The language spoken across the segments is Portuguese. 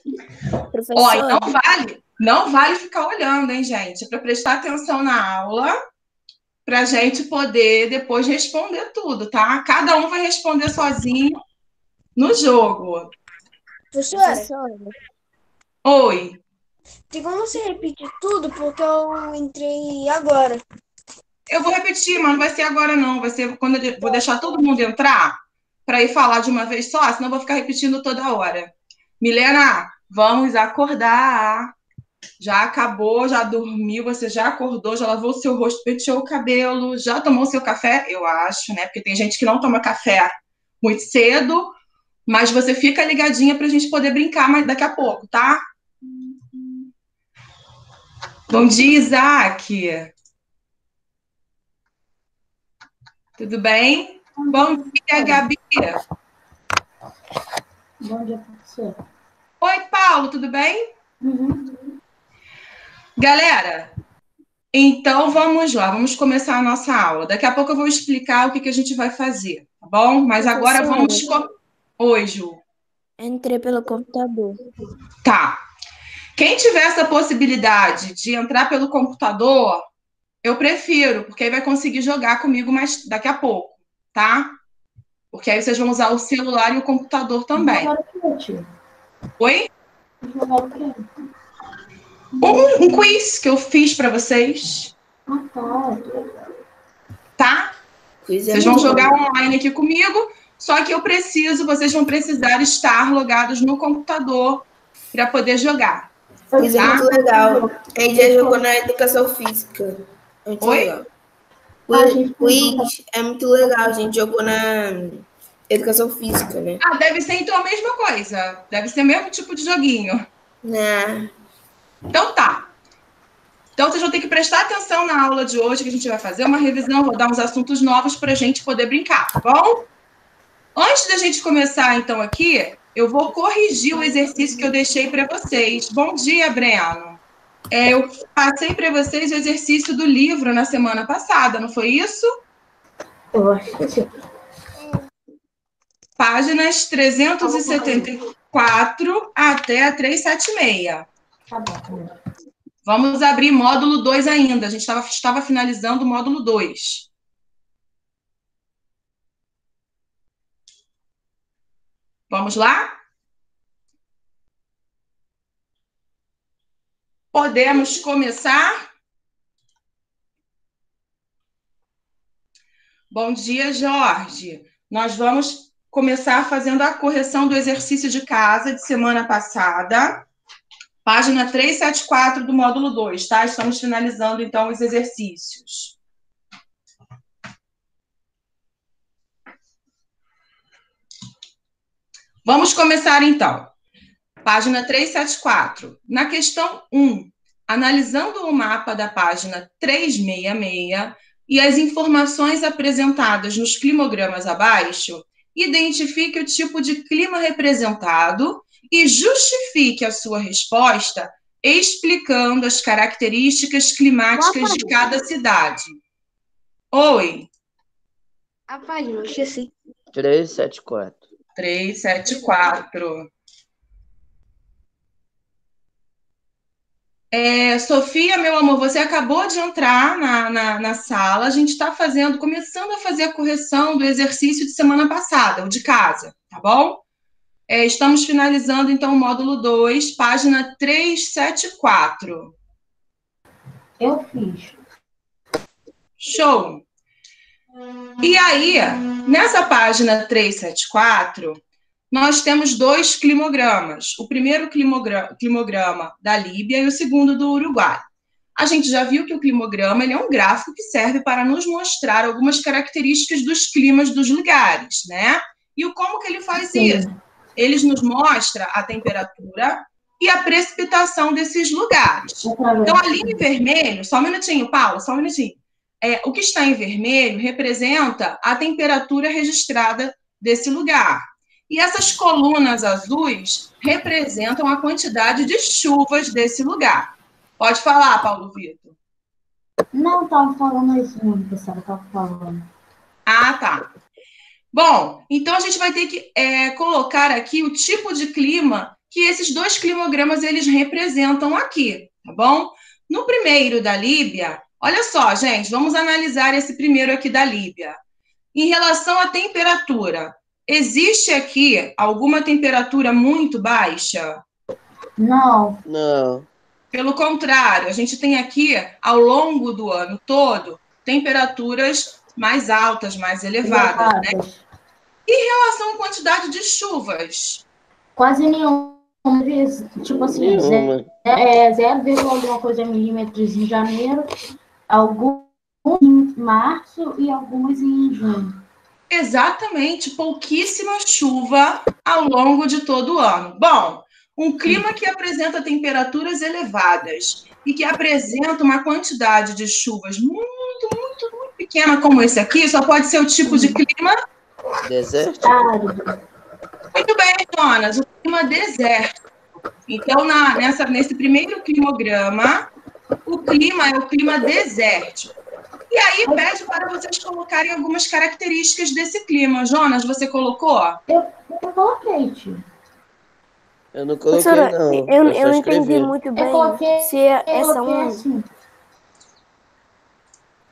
Ó, e Professora, não vale ficar olhando, hein, gente? É para prestar atenção na aula, para a gente poder depois responder tudo, tá? Cada um vai responder sozinho no jogo. Professora, professora, Oi. tem como você repetir tudo? Porque eu entrei agora. Eu vou repetir, mas não vai ser agora, não. Vai ser quando eu vou deixar todo mundo entrar para ir falar de uma vez só, senão eu vou ficar repetindo toda hora. Milena, vamos acordar. Já acabou, já dormiu, você já acordou, já lavou o seu rosto, penteou o cabelo, já tomou o seu café? Eu acho, né? Porque tem gente que não toma café muito cedo, mas você fica ligadinha para a gente poder brincar mais daqui a pouco, tá? Bom dia, Isaac. Tudo bem? Bom dia, Gabi. Bom dia, professor. Oi, Paulo, tudo bem? Uhum. Galera, então vamos lá, vamos começar a nossa aula. Daqui a pouco eu vou explicar o que a gente vai fazer, tá bom? Mas agora vamos. Oi, Ju. entrei pelo computador. Tá. Quem tiver essa possibilidade de entrar pelo computador, eu prefiro, porque aí vai conseguir jogar comigo mais daqui a pouco, tá? Porque aí vocês vão usar o celular e o computador também. Oi? Um quiz que eu fiz para vocês. Tá? Vocês vão jogar online aqui comigo, só que vocês vão precisar estar logados no computador para poder jogar. Isso é muito legal. A gente já jogou na educação física. Muito Oi? legal. Quiz é muito legal. A gente jogou na educação física, né? Ah, deve ser então a mesma coisa. Deve ser o mesmo tipo de joguinho. Né? Então tá. Então vocês vão ter que prestar atenção na aula de hoje, que a gente vai fazer uma revisão, vou dar uns assuntos novos para a gente poder brincar, tá bom? Antes da gente começar, então, aqui, eu vou corrigir o exercício que eu deixei para vocês. Bom dia, Breno. Eu passei para vocês o exercício do livro na semana passada, não foi isso? Eu acho que sim. Páginas 374 até a 376. Tá bom. Vamos abrir módulo 2 ainda. A gente estava finalizando o módulo 2. Vamos lá? Podemos começar? Bom dia, Jorge. Nós vamos começar fazendo a correção do exercício de casa de semana passada. Página 374 do módulo 2, tá? Estamos finalizando, então, os exercícios. Vamos começar, então. Página 374. Na questão 1, analisando o mapa da página 366 e as informações apresentadas nos climogramas abaixo, identifique o tipo de clima representado e justifique a sua resposta explicando as características climáticas de cada cidade. Oi. A página, eu esqueci. 374. 374. Sofia, meu amor, você acabou de entrar na sala. A gente está começando a fazer a correção do exercício de semana passada, o de casa, tá bom? Estamos finalizando, então, o módulo 2, página 374. Eu fiz. Show! E aí, nessa página 374, nós temos 2 climogramas. O primeiro climograma da Líbia e o segundo do Uruguai. A gente já viu que o climograma ele é um gráfico que serve para nos mostrar algumas características dos climas dos lugares, né? E como que ele faz isso? Ele nos mostra a temperatura e a precipitação desses lugares. Então, ali em vermelho, só um minutinho, Paula, só um minutinho. O que está em vermelho representa a temperatura registrada desse lugar. E essas colunas azuis representam a quantidade de chuvas desse lugar. Pode falar, Paulo Vitor. Não estava falando isso, não, professora, estava falando. Ah, tá. Bom, então a gente vai ter que colocar aqui o tipo de clima que esses dois climogramas eles representam aqui, tá bom? No primeiro da Líbia, olha só, gente, vamos analisar esse primeiro aqui da Líbia. Em relação à temperatura, existe aqui alguma temperatura muito baixa? Não. Não. Pelo contrário, a gente tem aqui, ao longo do ano todo, temperaturas mais altas, mais elevadas, né? Em relação à quantidade de chuvas? Quase nenhuma. Tipo assim, Nenhuma. 0, alguma coisa milímetros em janeiro, alguns em março e alguns em junho. Exatamente, pouquíssima chuva ao longo de todo o ano. Bom, um clima que apresenta temperaturas elevadas e que apresenta uma quantidade de chuvas muito pequena como esse aqui, só pode ser o tipo de clima... Deserto? Árido. Muito bem, Jonas, o clima desértico. Então, nesse primeiro climograma, o clima é o clima desértico. E aí pede para vocês colocarem algumas características desse clima. Jonas, você colocou? Eu coloquei, tio. Eu não coloquei, Professora, não. eu só não escrevi. entendi muito bem Eu coloquei, se essa assim.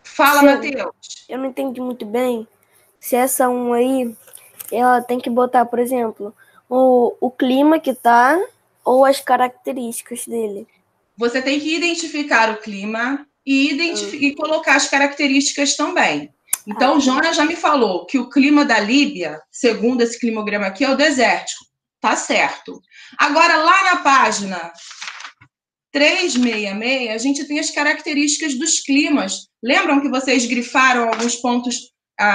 Fala, Se- Matheus. eu não entendi muito bem se essa aí, ela tem que botar, por exemplo, o clima que tá ou as características dele. Você tem que identificar o clima e colocar as características também. Então, o Jonas já me falou que o clima da Líbia, segundo esse climograma aqui, é o desértico. Tá certo. Agora, lá na página 366, a gente tem as características dos climas. Lembram que vocês grifaram alguns pontos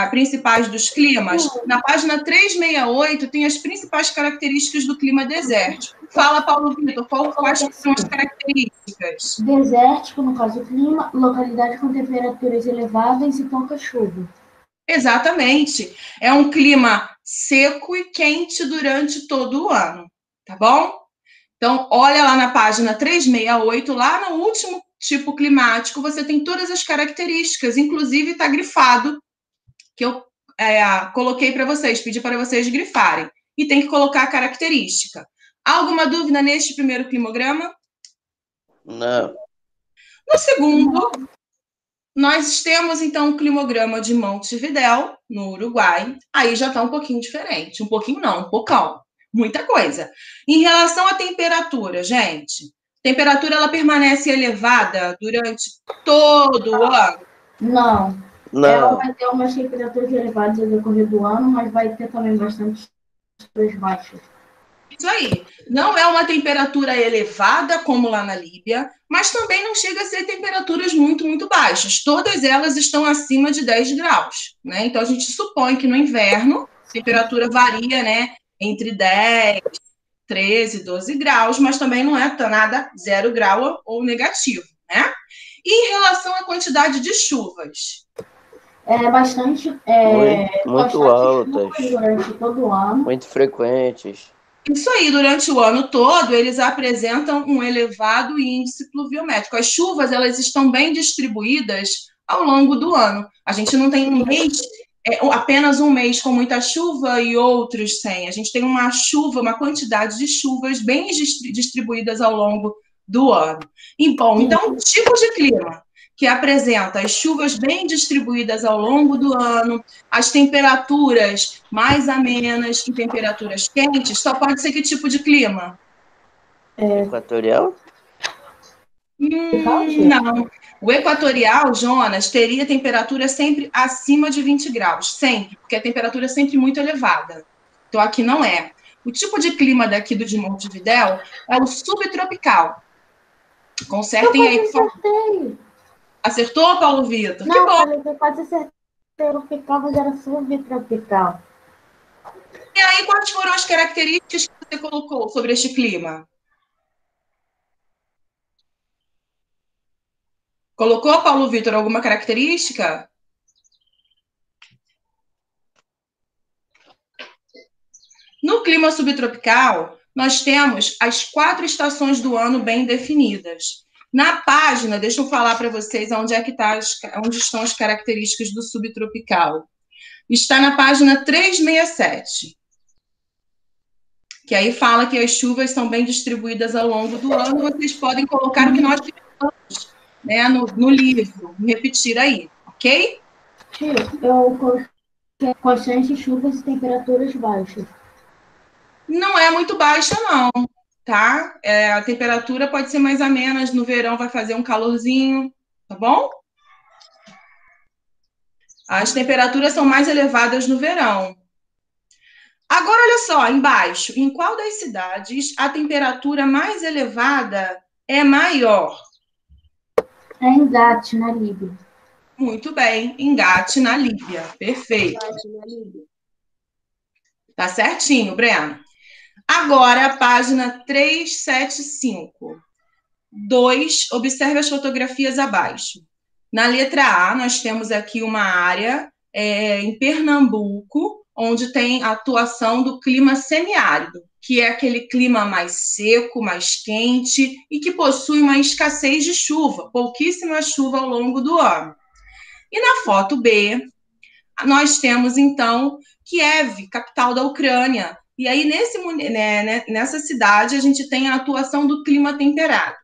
principais dos climas? Na página 368 tem as principais características do clima desértico. Fala, Paulo Vitor, quais são as características? Desértico, no caso, clima, localidade com temperaturas elevadas e pouca chuva. Exatamente. É um clima seco e quente durante todo o ano, tá bom? Então, olha lá na página 368, lá no último tipo climático, você tem todas as características, inclusive está grifado, que eu coloquei para vocês, pedi para vocês grifarem. E tem que colocar a característica. Há alguma dúvida neste primeiro climograma? Não. No segundo, nós temos, então, o climograma de Montevidéu, no Uruguai. Aí já está um pouquinho diferente. Um pouquinho não, um pocão. Muita coisa. Em relação à temperatura, gente, a temperatura ela permanece elevada durante todo o ano? Não. Não. Ela vai ter umas temperaturas elevadas ao decorrer do ano, mas vai ter também bastante temperaturas baixas. Isso aí. Não é uma temperatura elevada, como lá na Líbia, mas também não chega a ser temperaturas muito baixas. Todas elas estão acima de 10 graus, né? Então, a gente supõe que no inverno a temperatura varia, né, entre 10, 13, 12 graus, mas também não é nada 0 grau ou negativo, né? E em relação à quantidade de chuvas? É bastante... muito altas. Durante todo o ano. Muito frequentes. Isso aí, durante o ano todo, eles apresentam um elevado índice pluviométrico. As chuvas, elas estão bem distribuídas ao longo do ano. A gente não tem um mês, apenas um mês com muita chuva e outros sem. A gente tem uma quantidade de chuvas bem distribuídas ao longo do ano. E, bom, então, tipos de clima que apresenta as chuvas bem distribuídas ao longo do ano, as temperaturas mais amenas e temperaturas quentes, só pode ser que tipo de clima? Equatorial? Não. O equatorial, Jonas, teria temperatura sempre acima de 20 graus, sempre, porque a temperatura é sempre muito elevada. Então, aqui não é. O tipo de clima daqui de Montevidéu é o subtropical. Consertem aí, por favor. Acertou, Paulo Vitor? Não, falei que eu quase acertei tropical, mas era subtropical. E aí, quais foram as características que você colocou sobre este clima? Colocou, Paulo Vitor, alguma característica? No clima subtropical, nós temos as 4 estações do ano bem definidas. Na página, deixa eu falar para vocês onde estão as características do subtropical. Está na página 367. que aí fala que as chuvas são bem distribuídas ao longo do ano, vocês podem colocar o que nós falamos, né, no livro, repetir aí, ok? Tio, eu coloquei constantes chuvas e temperaturas baixas. Não é muito baixa, não, tá? A temperatura pode ser mais amena, no verão vai fazer um calorzinho, tá bom? As temperaturas são mais elevadas no verão. Agora, olha só, embaixo, em qual das cidades a temperatura mais elevada é maior? É em Ghat, na Líbia. Muito bem, em Ghat, na Líbia. Perfeito. Tá certinho, Breno. Agora, a página 375. 2, observe as fotografias abaixo. Na letra A, nós temos aqui uma área em Pernambuco, onde tem a atuação do clima semiárido, que é aquele clima mais seco, mais quente e que possui uma escassez de chuva, pouquíssima chuva ao longo do ano. E na foto B, nós temos, então, Kiev, capital da Ucrânia. E aí, nessa cidade, a gente tem a atuação do clima temperado.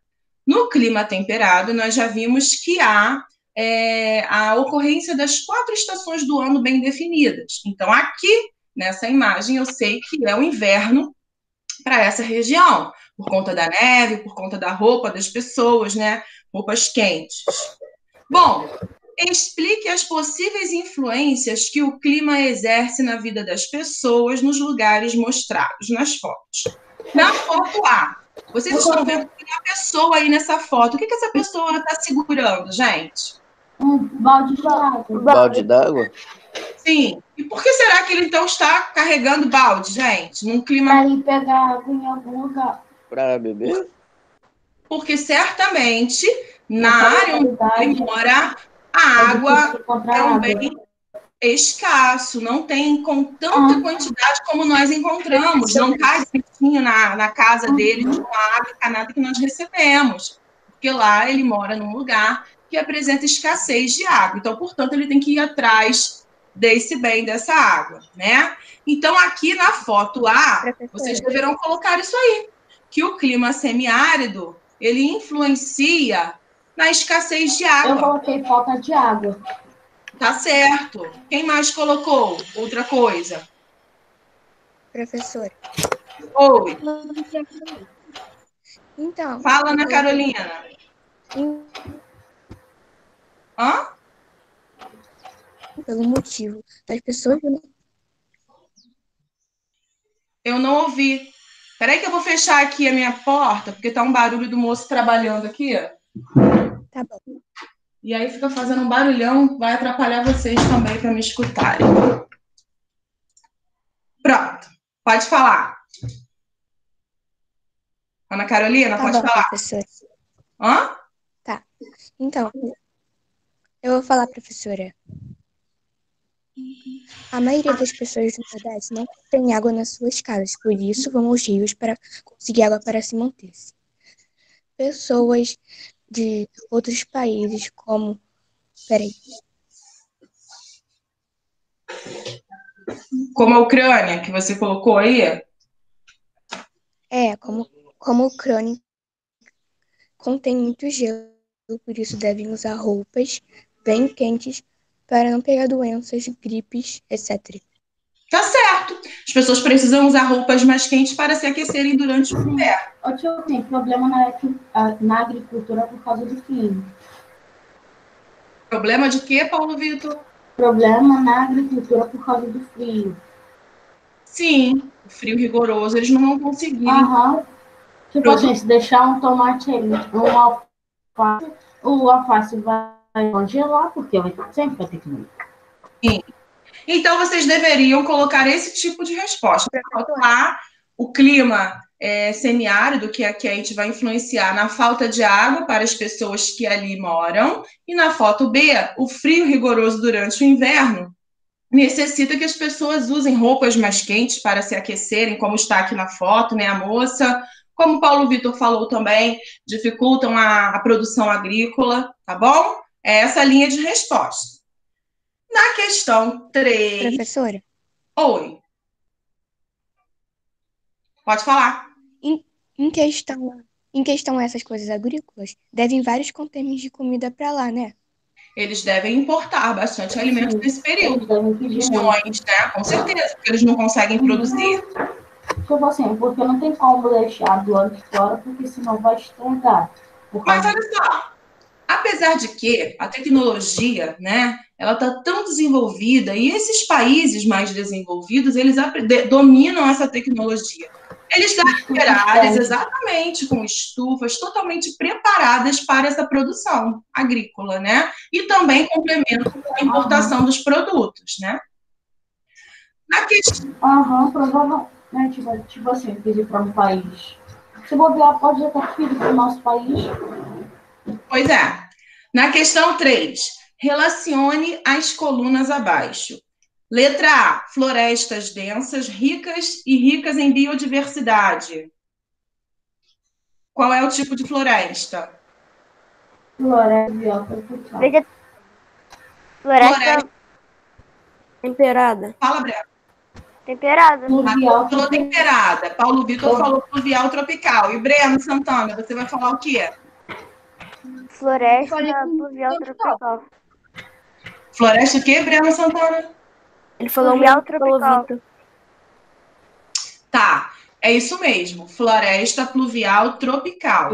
No clima temperado, nós já vimos que há a ocorrência das 4 estações do ano bem definidas. Então, aqui, nessa imagem, eu sei que é o inverno para essa região, por conta da neve, por conta da roupa das pessoas, né? Roupas quentes. Bom, explique as possíveis influências que o clima exerce na vida das pessoas nos lugares mostrados nas fotos. Na foto A, vocês estão vendo que tem uma pessoa aí nessa foto. O que essa pessoa está segurando, gente? Um balde de água. Balde d'água? Sim. E por que será que ele, então, está carregando balde, gente? Num clima... Para ir pegar água em algum lugar. Para beber? Porque, certamente, na área onde ele mora, a água é um bem escasso, não tem com tanta quantidade como nós encontramos, não cai certinho na casa dele de uma água encanada que nós recebemos, porque lá ele mora num lugar que apresenta escassez de água, então, portanto, ele tem que ir atrás dessa água, né? Então, aqui na foto A, vocês deverão colocar isso aí, que o clima semiárido, ele influencia na escassez de água. Eu coloquei falta de água. Tá certo. Quem mais colocou outra coisa? Professora. Oi. Então. Fala, Ana Carolina. Hã? Pelo motivo das pessoas. Eu não ouvi. Peraí que eu vou fechar aqui a minha porta, porque tá um barulho do moço trabalhando aqui. Tá bom. E aí fica fazendo um barulhão, vai atrapalhar vocês também para me escutarem. Pronto. Pode falar. Ana Carolina, pode falar. Professora. Hã? Tá. Então, eu vou falar, professora. A maioria das pessoas do Nordeste não tem água nas suas casas, por isso vão aos rios para conseguir água para se manter-se. Pessoas de outros países como... Peraí. Como a Ucrânia, que você colocou aí? Como a Ucrânia contém muito gelo, por isso devem usar roupas bem quentes para não pegar doenças, gripes, etc. Tá certo. As pessoas precisam usar roupas mais quentes para se aquecerem durante o inverno. Ô tio, tem problema na agricultura por causa do frio. Problema de quê, Paulo Vitor? Problema na agricultura por causa do frio. Sim, o frio rigoroso, eles não vão conseguir. Tipo assim, se deixar um tomate aí, um alface, o alface vai congelar, porque sempre vai ter que morrer. Sim. Então, vocês deveriam colocar esse tipo de resposta. Lá, o clima semiárido, que aqui a gente vai influenciar na falta de água para as pessoas que ali moram. E na foto B, o frio rigoroso durante o inverno necessita que as pessoas usem roupas mais quentes para se aquecerem, como está aqui na foto, né, a moça. Como o Paulo Vitor falou também, dificultam a produção agrícola, tá bom? É essa linha de resposta. Na questão 3... Professora? Oi. Pode falar. Em questão a essas coisas agrícolas, devem vários contêineres de comida para lá, né? Eles devem importar bastante alimento Sim, nesse período. eles devem pedir muito. Regiões, né? Com certeza, porque eles não conseguem produzir. Tipo assim, porque não tem como deixar do lado de fora, porque senão vai estragar. Mas olha só, apesar de que a tecnologia, né, ela está tão desenvolvida e esses países mais desenvolvidos, eles dominam essa tecnologia. Eles devem ter áreas exatamente com estufas totalmente preparadas para essa produção agrícola, né? E também complemento com a importação dos produtos, né? Na questão... Provavelmente, tipo assim, pedir para um país. Se bobear, pode até pedir para o nosso país. Pois é. Na questão 3, relacione as colunas abaixo. Letra A, florestas densas, ricas em biodiversidade. Qual é o tipo de floresta? Floresta temperada. Fala, Breno. Temperada. Paulo falou temperada. Paulo Vitor falou pluvial tropical. E Breno Santana, você vai falar o quê? Floresta pluvial tropical. Floresta o quê, Breno Santana? Ele falou pluvial tropical. Tá, é isso mesmo. Floresta pluvial tropical.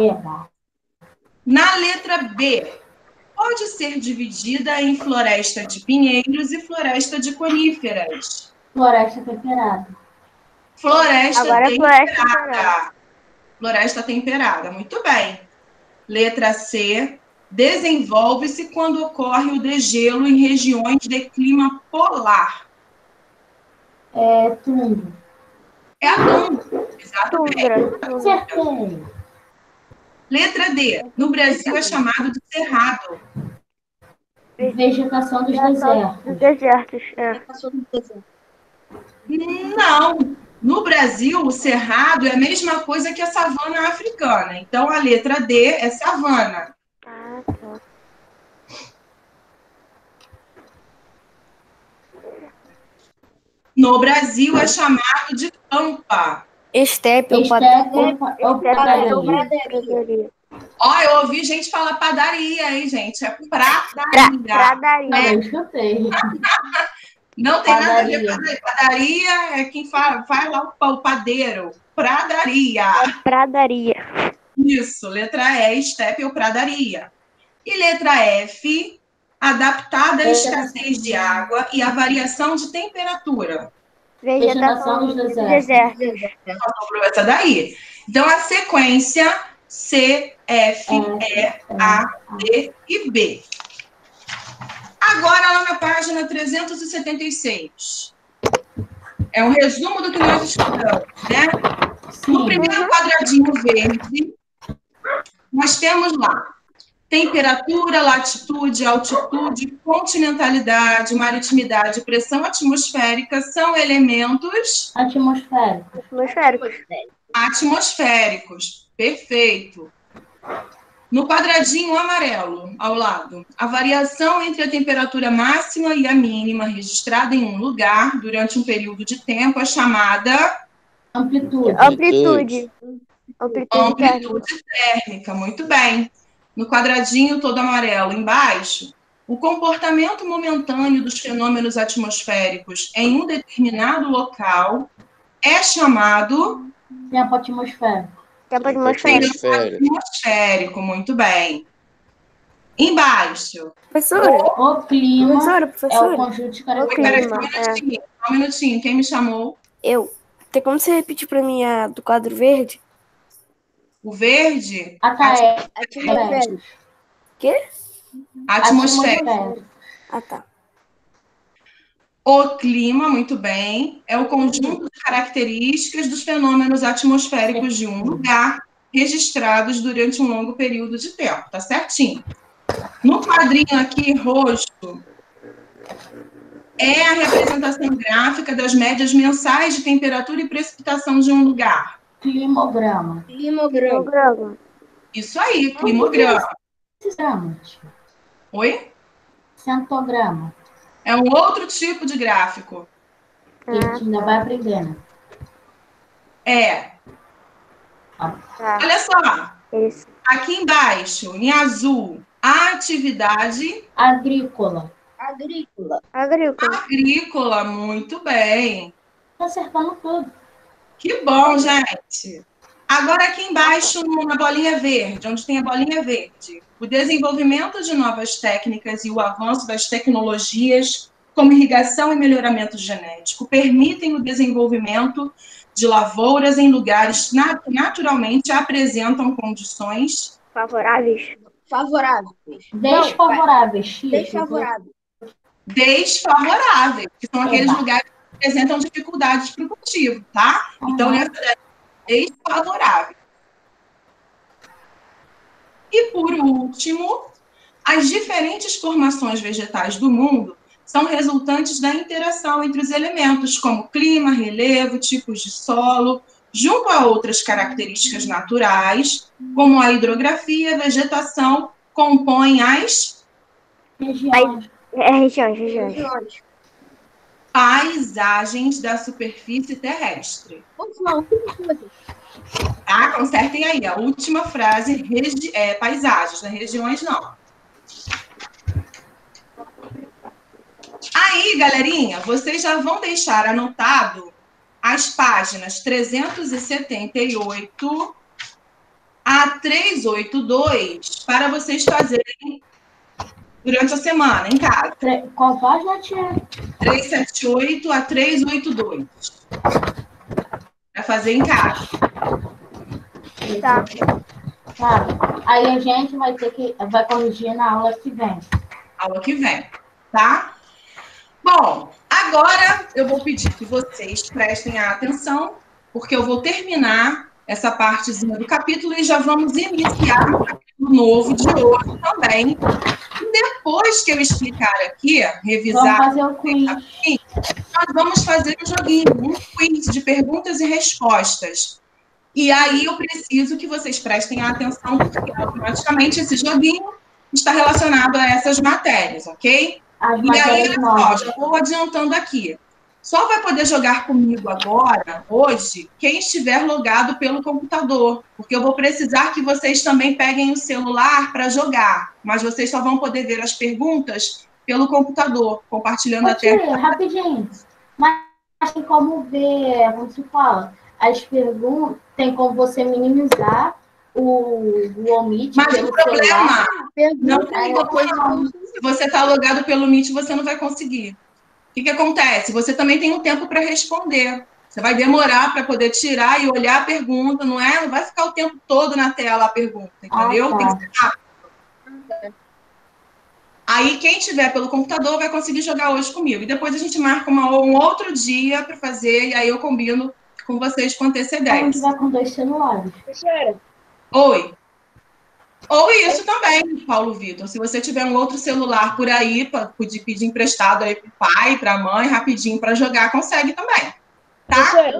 Na letra B, pode ser dividida em floresta de pinheiros e floresta de coníferas. Floresta temperada. Floresta temperada. Floresta temperada, muito bem. Letra C, desenvolve-se quando ocorre o degelo em regiões de clima polar. É tundra. É a tundra, exatamente. Acertei. Letra D, no Brasil é chamado de cerrado. Vegetação dos desertos. Desertos, Não, no Brasil o cerrado é a mesma coisa que a savana africana. Então a letra D é savana. Tá. No Brasil é chamado de pampa. Estepe ou padaria. Ó, eu ouvi gente falar padaria, hein, gente? É pradaria. Pradaria. Eu escutei. Não tem nada a ver com padaria. Padaria é quem faz lá o padeiro. Pradaria. Pradaria. Isso, letra E, estepe ou pradaria. E letra F, adaptada à escassez de água e à variação de temperatura. Vegetação dos desertos. Essa daí. Então, a sequência C, F, E, A, D e B. Agora, lá na página 376. É um resumo do que nós estudamos, né? No primeiro quadradinho verde, nós temos lá temperatura, latitude, altitude, continentalidade, maritimidade, pressão atmosférica são elementos atmosféricos. Perfeito. No quadradinho amarelo, ao lado, a variação entre a temperatura máxima e a mínima registrada em um lugar durante um período de tempo é chamada amplitude térmica. Muito bem. No quadradinho todo amarelo embaixo, o comportamento momentâneo dos fenômenos atmosféricos em um determinado local é chamado tempo atmosférico. Tempo atmosférico, muito bem. Embaixo. Professora. O clima professora. É o conjunto de características. Só um minutinho. Quem me chamou? Eu. Tem como você repetir para mim a do quadro verde? O verde? Atmosférico. Quê? Atmosférico. Ah, tá. O clima, muito bem, é o conjunto de características dos fenômenos atmosféricos de um lugar registrados durante um longo período de tempo, tá certinho? No quadrinho aqui, roxo, é a representação gráfica das médias mensais de temperatura e precipitação de um lugar. Climograma. Isso aí, climograma. Oi? Centograma. É um outro tipo de gráfico. A gente ainda vai aprendendo. É. Tá. Olha só, Isso. aqui embaixo, em azul, a atividade Agrícola. Agrícola. Agrícola. agrícola, muito bem. Tá acertando tudo. Que bom, gente. Agora aqui embaixo, na bolinha verde, onde tem a bolinha verde, o desenvolvimento de novas técnicas e o avanço das tecnologias, como irrigação e melhoramento genético, permitem o desenvolvimento de lavouras em lugares que naturalmente apresentam condições Favoráveis. Favorável. Desfavoráveis. X. Desfavorável. desfavoráveis, que são aqueles Eba. lugares que apresentam dificuldades para o cultivo, tá? Então, Uhum. nessa daí, desfavorável. E, por último, as diferentes formações vegetais do mundo são resultantes da interação entre os elementos, como clima, relevo, tipos de solo, junto a outras características naturais, como a hidrografia e a vegetação, compõem as Regiões. Regiões. paisagens da superfície terrestre. Tá? Consertem aí, a última frase, paisagens, não é regiões, não. Aí, galerinha, vocês já vão deixar anotado as páginas 378 a 382 para vocês fazerem durante a semana, em casa. Qual página, tia? 378 a 382. Para fazer em casa. Tá. Tá. Aí a gente vai corrigir na aula que vem. Aula que vem, tá? Bom, agora eu vou pedir que vocês prestem atenção, porque eu vou terminar essa partezinha do capítulo e já vamos iniciar o capítulo novo de hoje também. E depois que eu explicar aqui, revisar, Vamos fazer o quiz. nós vamos fazer um joguinho, um quiz de perguntas e respostas. E aí eu preciso que vocês prestem atenção, porque automaticamente esse joguinho está relacionado a essas matérias, ok? As E aí, matérias olha só, novas. já vou adiantando aqui. Só vai poder jogar comigo agora, hoje, quem estiver logado pelo computador, porque eu vou precisar que vocês também peguem o celular para jogar, mas vocês só vão poder ver as perguntas pelo computador, compartilhando a tela. Tia, rapidinho. Mas tem como ver, como se fala, as perguntas, tem como você minimizar o omit Mas pelo o problema, celular. não tem como. Se você está logado pelo Meet, você não vai conseguir. O que acontece? Você também tem um tempo para responder. Você vai demorar para poder tirar e olhar a pergunta, não é? Não vai ficar o tempo todo na tela a pergunta, entendeu? Tá. Tem que ser rápido. Aí, quem tiver pelo computador vai conseguir jogar hoje comigo. E depois a gente marca um outro dia para fazer, e aí eu combino com vocês com A gente antecedência. vai com 2 celulares. Oi. Ou isso também, Paulo Vitor. Se você tiver um outro celular por aí, para pedir emprestado aí para o pai, para a mãe, rapidinho para jogar, consegue também. Tá?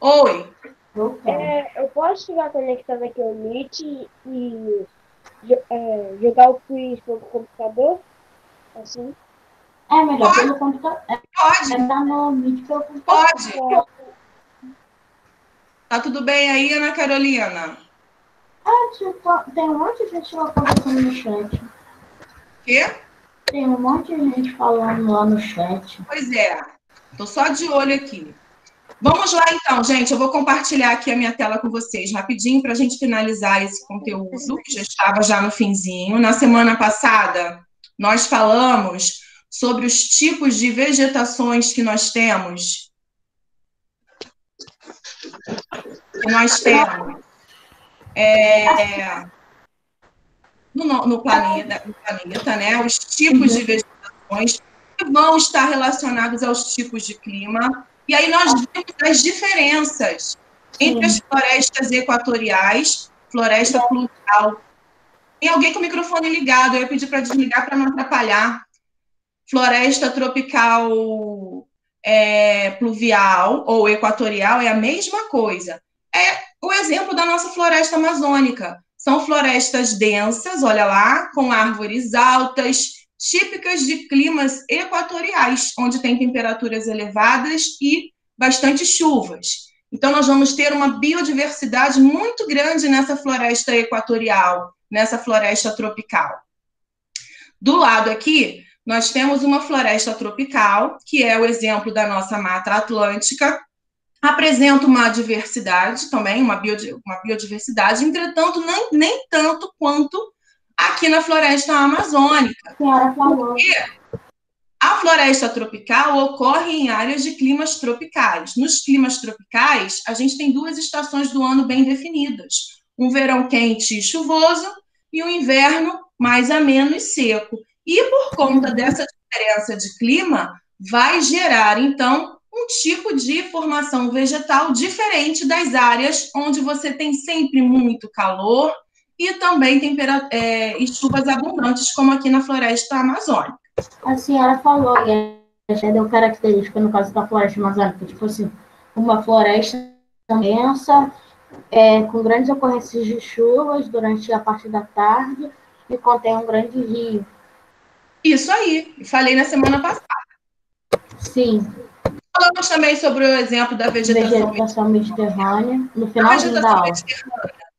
Oi. Eu posso ficar conectado aqui ao Meet e jogar o quiz pelo computador? Assim? É melhor pelo computador. Pode, Tá no Meet pelo computador. pode. Tá tudo bem aí, Ana Carolina? Tem um monte de gente lá conversando no chat. Quê? Tem um monte de gente falando lá no chat. Pois é. Tô só de olho aqui. Vamos lá, então, gente. Eu vou compartilhar aqui a minha tela com vocês rapidinho para a gente finalizar esse conteúdo, que já estava já no finzinho. Na semana passada, nós falamos sobre os tipos de vegetações que nós temos. No planeta, né? Os tipos de vegetações que vão estar relacionados aos tipos de clima. E aí nós vimos as diferenças entre as florestas equatoriais, floresta pluvial. Tem alguém com o microfone ligado, eu ia pedir para desligar para não atrapalhar. Floresta tropical pluvial ou equatorial é a mesma coisa. É o exemplo da nossa floresta amazônica. São florestas densas, olha lá, com árvores altas, típicas de climas equatoriais, onde tem temperaturas elevadas e bastante chuvas. Então, nós vamos ter uma biodiversidade muito grande nessa floresta equatorial, nessa floresta tropical. Do lado aqui, nós temos uma floresta tropical, que é o exemplo da nossa Mata Atlântica, apresenta uma diversidade também, uma biodiversidade, entretanto, nem tanto quanto aqui na floresta amazônica. Porque a floresta tropical ocorre em áreas de climas tropicais. Nos climas tropicais, a gente tem 2 estações do ano bem definidas. Um verão quente e chuvoso e um inverno mais ameno e seco. E por conta dessa diferença de clima, vai gerar, então, um tipo de formação vegetal diferente das áreas onde você tem sempre muito calor e também e chuvas abundantes, como aqui na floresta amazônica. A senhora falou, já deu característica no caso da floresta amazônica, tipo assim, uma floresta densa, com grandes ocorrências de chuvas durante a parte da tarde e contém um grande rio. Isso aí, falei na semana passada. Sim. Falamos também sobre o exemplo da vegetação mediterrânea. No final da aula.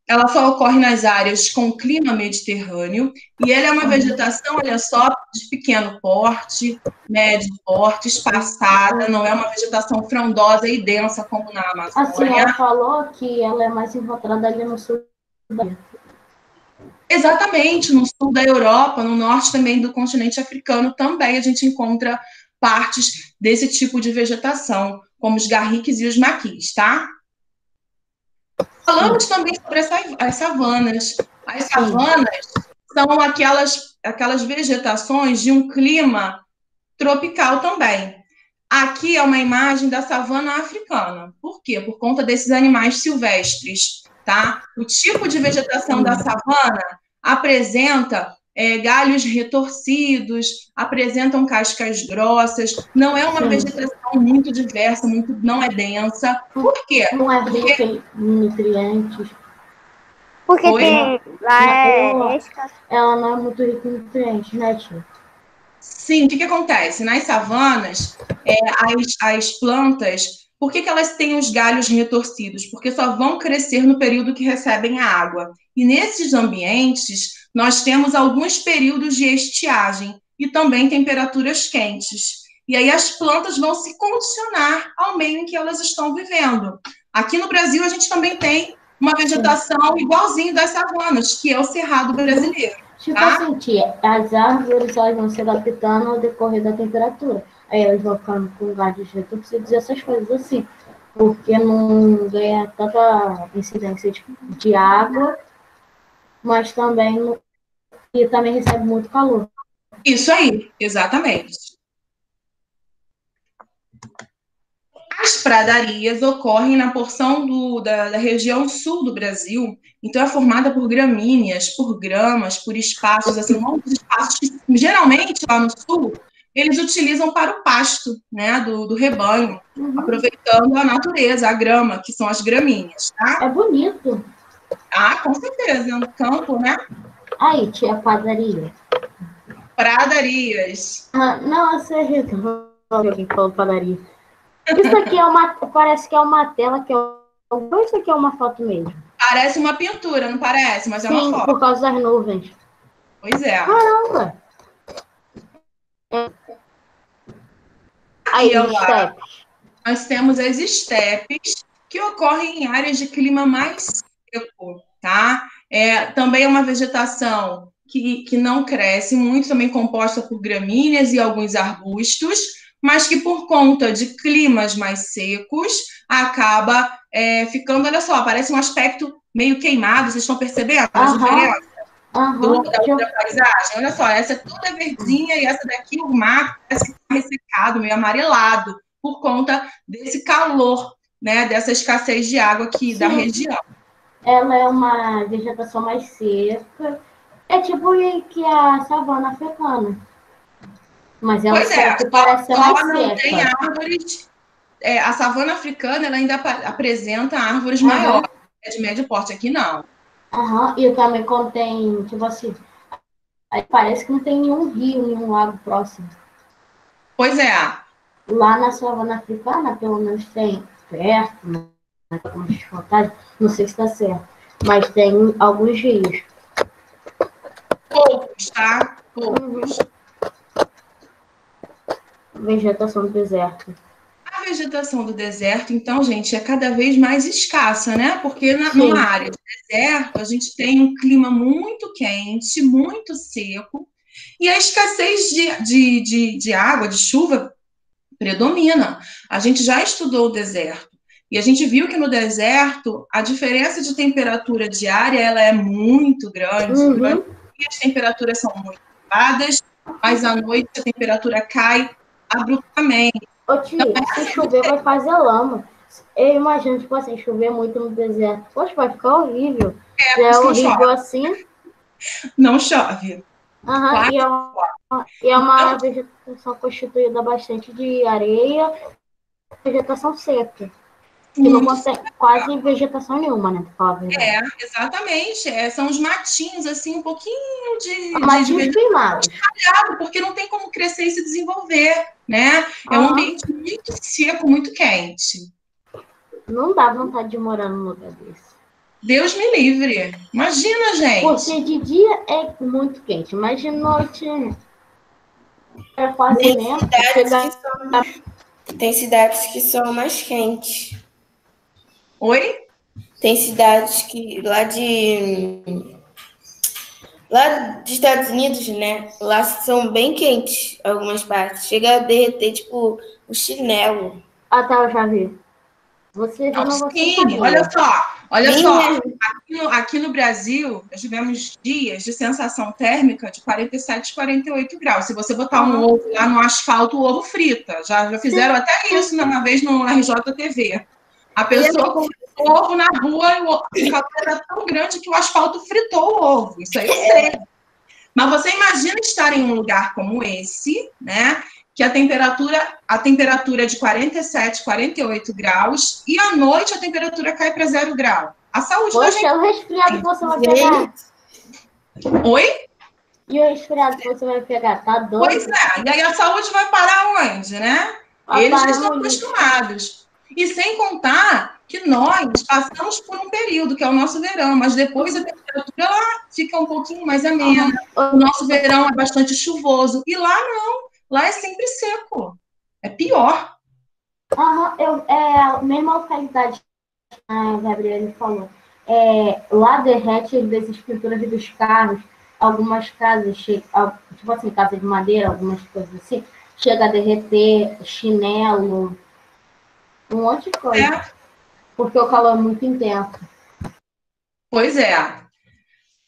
Ela só ocorre nas áreas com clima mediterrâneo e ela é uma vegetação, olha só, de pequeno porte, médio porte, espaçada, não é uma vegetação frondosa e densa como na Amazônia. A senhora falou que ela é mais encontrada ali no sul da Exatamente, no sul da Europa, no norte também do continente africano, também a gente encontra partes desse tipo de vegetação, como os garriques e os maquis, tá? Falamos também sobre as savanas. As savanas são aquelas vegetações de um clima tropical também. Aqui é uma imagem da savana africana. Por quê? Por conta desses animais silvestres, tá? O tipo de vegetação da savana apresenta galhos retorcidos, apresentam cascas grossas, não é uma vegetação muito diversa, não é densa. Por quê? Não é rica em nutrientes. Porque tem ela não é muito rica em nutrientes, né, tia? Sim, o que acontece? Nas savanas, as plantas, por que elas têm os galhos retorcidos? Porque só vão crescer no período que recebem a água. E nesses ambientes, nós temos alguns períodos de estiagem e também temperaturas quentes. E aí as plantas vão se condicionar ao meio em que elas estão vivendo. Aqui no Brasil, a gente também tem uma vegetação igualzinho das savanas, que é o cerrado brasileiro. Tipo assim, tia, as árvores elas vão se adaptando ao decorrer da temperatura. Aí elas vão ficando com galhos retorcidos e essas coisas assim. Porque não ganha tanta incidência de água, mas também recebe muito calor. Isso aí, exatamente. As pradarias ocorrem na porção da região sul do Brasil, então é formada por gramíneas, por gramas, por espaços, assim, um monte de espaços que, geralmente, lá no sul, eles utilizam para o pasto, né, do rebanho, aproveitando a natureza, a grama, que são as gramíneas, tá? É bonito. Ah, com certeza, no campo, né? Aí, tia, padaria. Pradarias. Não, eu sei, alguém falou padaria. Isso aqui parece que é uma tela, ou isso aqui é uma foto mesmo? Parece uma pintura, não parece? Mas é uma foto. Por causa das nuvens. Pois é. Caramba! Aí, nós temos as estepes, que ocorrem em áreas de clima mais seco, tá? Também é uma vegetação que não cresce muito, também composta por gramíneas e alguns arbustos, mas que por conta de climas mais secos, acaba ficando, olha só, parece um aspecto meio queimado, vocês estão percebendo a diferença da outra paisagem? Olha só, essa é toda verdinha e essa daqui, o mar, parece que está ressecado, meio amarelado, por conta desse calor, né, dessa escassez de água aqui da região. Ela é uma vegetação mais seca, é tipo que a savana africana. Mas ela parece ser mais não seca. Tem árvores. A savana africana ela ainda apresenta árvores maiores, de médio porte. Aqui não. E também contém, tipo assim, aí parece que não tem nenhum rio, nenhum lago próximo. Pois é. Lá na savana africana, pelo menos tem perto, Não sei se está certo, mas tem alguns rios. Poucos, tá? Poucos. Vegetação do deserto. A vegetação do deserto, então, gente, é cada vez mais escassa, né? Porque Sim. numa área de deserto, a gente tem um clima muito quente, muito seco, e a escassez de água, de chuva, predomina. A gente já estudou o deserto, e a gente viu que no deserto, a diferença de temperatura diária, ela é muito grande. Durante o dia, as temperaturas são muito elevadas, mas à noite a temperatura cai abruptamente. Ô, tia, se chover vai fazer lama. Eu imagino, tipo assim, chover muito no deserto. Poxa, vai ficar horrível. É horrível assim. Não chove. E é uma vegetação constituída bastante de areia, vegetação seca. Que não consegue quase vegetação nenhuma, né? Pra falar a verdade. Exatamente. São os matinhos, assim, um pouquinho de matinhos queimados. Porque não tem como crescer e se desenvolver, né? É um ambiente muito seco, muito quente. Não dá vontade de morar num lugar desse. Deus me livre. Imagina, gente. Porque de dia é muito quente, mas de noite é quase mesmo. Tem cidades que são mais quentes. Oi? Tem cidades que lá dos Estados Unidos, né? Lá são bem quentes algumas partes. Chega a derreter, tipo, o chinelo. Ah, tá, eu já vi. Você viu, sim, olha só. Aqui no Brasil, nós tivemos dias de sensação térmica de 47, 48 graus. Se você botar um ovo lá no asfalto, o ovo frita. Já fizeram até isso uma vez no RJTV. A pessoa colocou o ovo na rua e o calor era tão grande que o asfalto fritou o ovo. Isso aí eu sei. Mas você imagina estar em um lugar como esse, né? Que a temperatura é de 47, 48 graus, e à noite a temperatura cai para 0 grau. A saúde da gente... o resfriado que você vai pegar. Oi? E o resfriado que você vai pegar? Tá doido? Pois é. E aí a saúde vai parar onde, né? Eles estão acostumados. E sem contar que nós passamos por um período, que é o nosso verão, mas depois a temperatura lá fica um pouquinho mais amena. O nosso verão é bastante chuvoso. E lá não. Lá é sempre seco. É pior. É a mesma localidade que a Gabriela falou. Lá derrete, às vezes, pinturas dos carros. Algumas casas, tipo assim, casa de madeira, algumas coisas assim, chega a derreter chinelo, um monte de coisa. Porque o calor é muito intenso. Pois é.